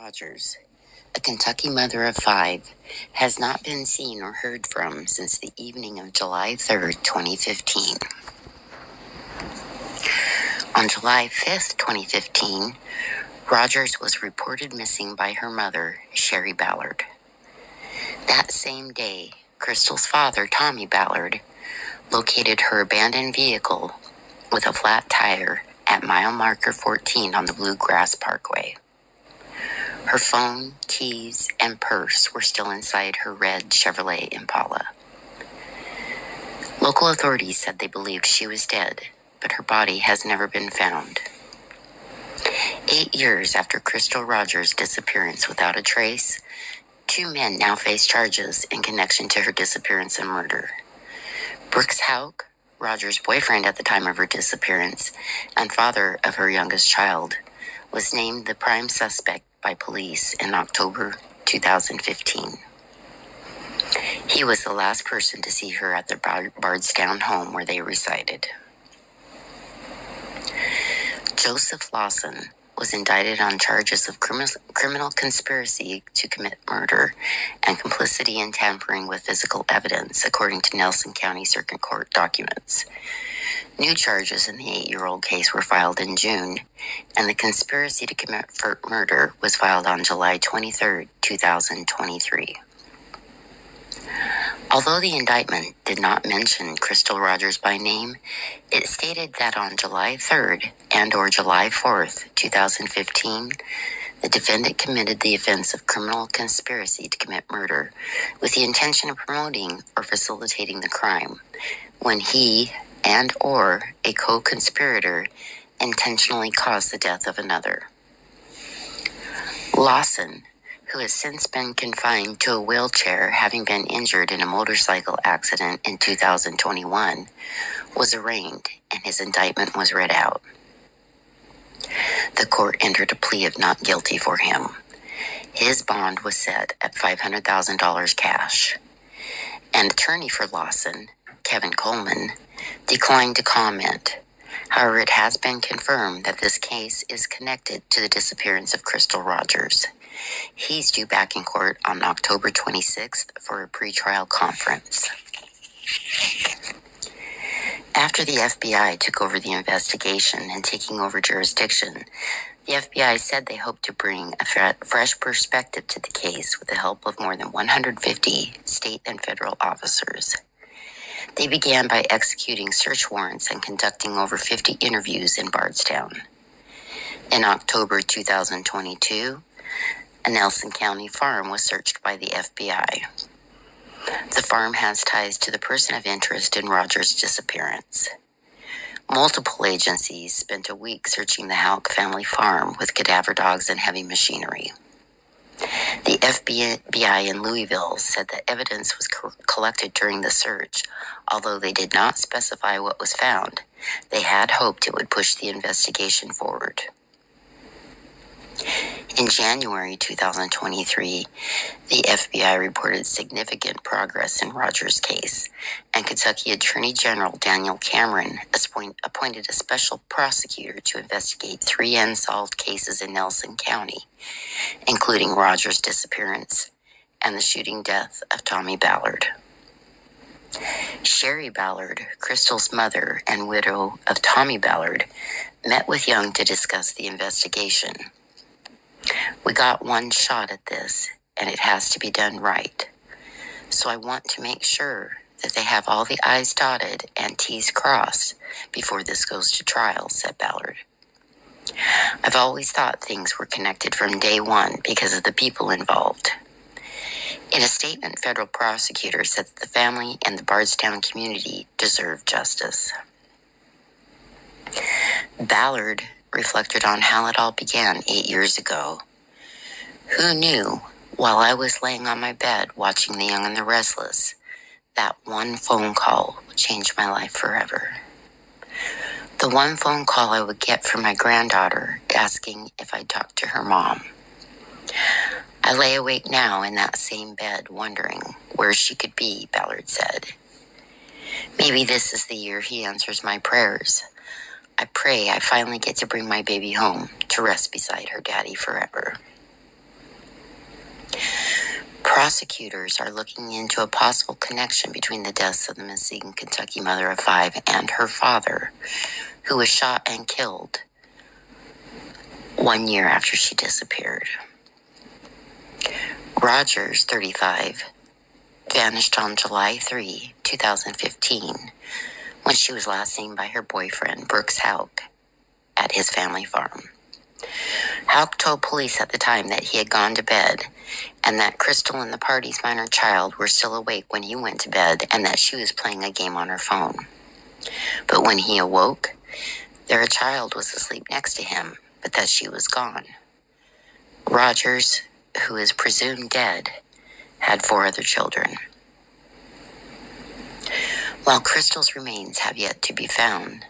Rogers, a Kentucky mother of 5, has not been seen or heard from since the evening of July 3rd, 2015. On July 5th, 2015, Rogers was reported missing by her mother, Sherry Ballard. That same day, Crystal's father, Tommy Ballard, located her abandoned vehicle with a flat tire at mile marker 14 on the Bluegrass Parkway. Her phone, keys, and purse were still inside her red Chevrolet Impala. Local authorities said they believed she was dead, but her body has never been found. 8 years after Crystal Rogers' disappearance without a trace, 2 men now face charges in connection to her disappearance and murder. Brooks Houck, Rogers' boyfriend at the time of her disappearance and father of her youngest child, was named the prime suspect by police in October 2015. He was the last person to see her at their Bardstown home where they resided. Joseph Lawson was indicted on charges of criminal conspiracy to commit murder and complicity in tampering with physical evidence, according to Nelson County Circuit Court documents. New charges in the 8-year-old case were filed in June, and the conspiracy to commit murder was filed on July 23, 2023. Although the indictment did not mention Crystal Rogers by name, it stated that on July 3rd and/or July 4th, 2015, the defendant committed the offense of criminal conspiracy to commit murder with the intention of promoting or facilitating the crime when he and/or a co-conspirator intentionally caused the death of another. Lawson, who has since been confined to a wheelchair having been injured in a motorcycle accident in 2021, was arraigned and his indictment was read out. The court entered a plea of not guilty for him. His bond was set at $500,000 cash. An attorney for Lawson, Kevin Coleman, declined to comment. However, it has been confirmed that this case is connected to the disappearance of Crystal Rogers. He's due back in court on October 26th for a pretrial conference. After the FBI took over the investigation and taking over jurisdiction, the FBI said they hoped to bring a fresh perspective to the case with the help of more than 150 state and federal officers. They began by executing search warrants and conducting over 50 interviews in Bardstown. In October 2022, a Nelson County farm was searched by the FBI. The farm has ties to the person of interest in Rogers' disappearance. Multiple agencies spent a week searching the Houck family farm with cadaver dogs and heavy machinery. The FBI in Louisville said that evidence was collected during the search, although they did not specify what was found. They had hoped it would push the investigation forward. In January 2023, the FBI reported significant progress in Rogers' case, and Kentucky Attorney General Daniel Cameron appointed a special prosecutor to investigate 3 unsolved cases in Nelson County, including Rogers' disappearance and the shooting death of Tommy Ballard. Sherry Ballard, Crystal's mother and widow of Tommy Ballard, met with Young to discuss the investigation. "We got one shot at this, and it has to be done right. So I want to make sure that they have all the I's dotted and T's crossed before this goes to trial," said Ballard. "I've always thought things were connected from day one because of the people involved." In a statement, federal prosecutors said that the family and the Bardstown community deserve justice. Ballard reflected on how it all began 8 years ago. "Who knew, while I was laying on my bed watching The Young and the Restless, that one phone call would change my life forever. The one phone call I would get from my granddaughter asking if I'd talk to her mom. I lay awake now in that same bed wondering where she could be," Ballard said. "Maybe this is the year he answers my prayers. I pray I finally get to bring my baby home to rest beside her daddy forever." Prosecutors are looking into a possible connection between the deaths of the missing Kentucky mother of 5 and her father, who was shot and killed 1 year after she disappeared. Rogers, 35, vanished on July 3, 2015, when she was last seen by her boyfriend, Brooks Houck, at his family farm. Houck told police at the time that he had gone to bed and that Crystal and the party's minor child were still awake when he went to bed and that she was playing a game on her phone. But when he awoke, their child was asleep next to him, but that she was gone. Rogers, who is presumed dead, had 4 other children. While Crystal's remains have yet to be found,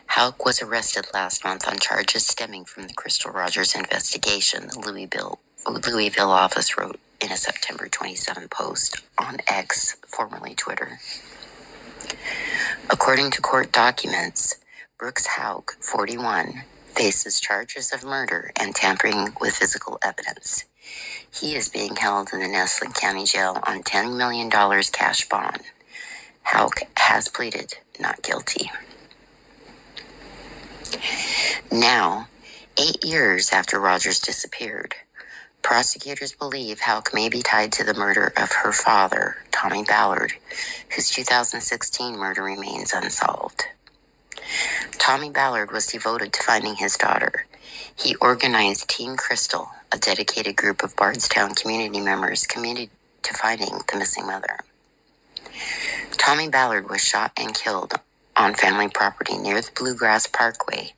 Houck was arrested last month on charges stemming from the Crystal Rogers investigation, the Louisville office wrote in a September 27 post on X, formerly Twitter. According to court documents, Brooks Houck, 41, faces charges of murder and tampering with physical evidence. He is being held in the Nesson County Jail on $10 million cash bond. Houck has pleaded not guilty. Now, 8 years after Rogers disappeared, prosecutors believe Houck may be tied to the murder of her father, Tommy Ballard, whose 2016 murder remains unsolved. Tommy Ballard was devoted to finding his daughter. He organized Team Crystal, a dedicated group of Bardstown community members committed to finding the missing mother. Tommy Ballard was shot and killed on family property near the Bluegrass Parkway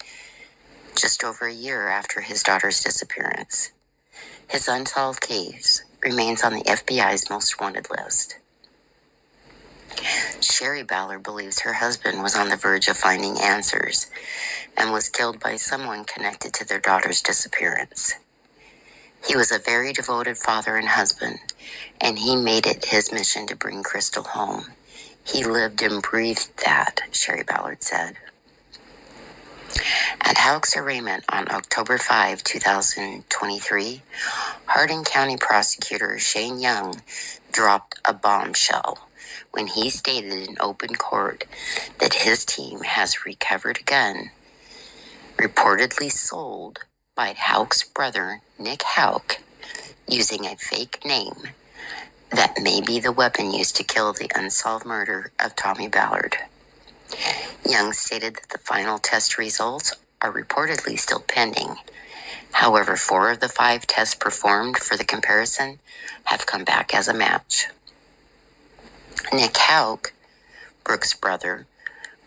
just over a year after his daughter's disappearance. His unsolved case remains on the FBI's most wanted list. Sherry Ballard believes her husband was on the verge of finding answers and was killed by someone connected to their daughter's disappearance. He was a very devoted father and husband, and he made it his mission to bring Crystal home. He lived and breathed that, Sherry Ballard said. At Houck's arraignment on October 5, 2023, Hardin County Prosecutor Shane Young dropped a bombshell when he stated in open court that his team has recovered a gun reportedly sold by Houck's brother, Nick Houck, using a fake name that may be the weapon used to kill the unsolved murder of Tommy Ballard. Young stated that the final test results are reportedly still pending. However, 4 of the 5 tests performed for the comparison have come back as a match. Nick Houck, Brooks' brother,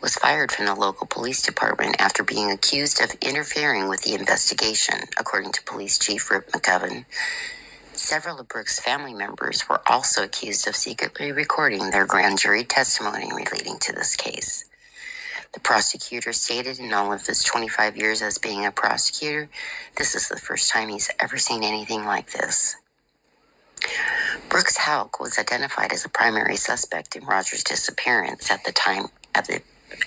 was fired from the local police department after being accused of interfering with the investigation, according to Police Chief Rip McGovern. Several of Brooks' family members were also accused of secretly recording their grand jury testimony relating to this case. The prosecutor stated in all of his 25 years as being a prosecutor, this is the first time he's ever seen anything like this. Brooks Houck was identified as a primary suspect in Rogers' disappearance at the time of the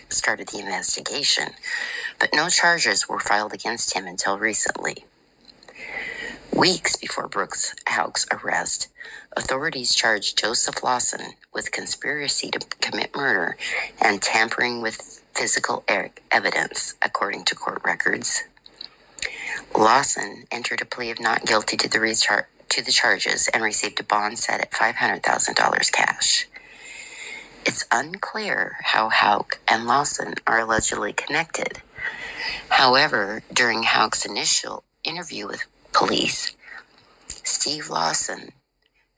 start of the investigation, but no charges were filed against him until recently. Weeks before Brooks Houck's arrest, authorities charged Joseph Lawson with conspiracy to commit murder and tampering with physical evidence, according to court records. Lawson entered a plea of not guilty to the charges and received a bond set at $500,000 cash. It's unclear how Houck and Lawson are allegedly connected. However, during Houck's initial interview with police, Steve Lawson,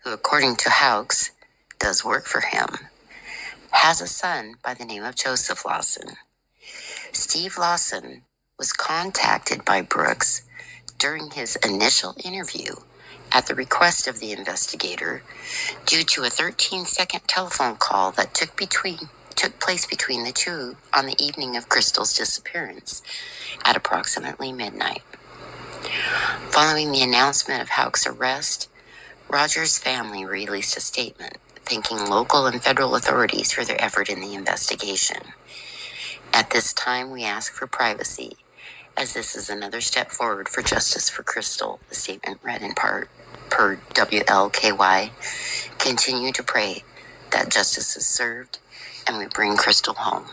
who according to Houck's does work for him, has a son by the name of Joseph Lawson. Steve Lawson was contacted by Brooks during his initial interview at the request of the investigator due to a 13-second telephone call that took place between the two on the evening of Crystal's disappearance at approximately midnight. Following the announcement of Houck's arrest, Rogers' family released a statement thanking local and federal authorities for their effort in the investigation. At this time, we ask for privacy, as this is another step forward for justice for Crystal, the statement read in part. per WLKY, continue to pray that justice is served and we bring Crystal home.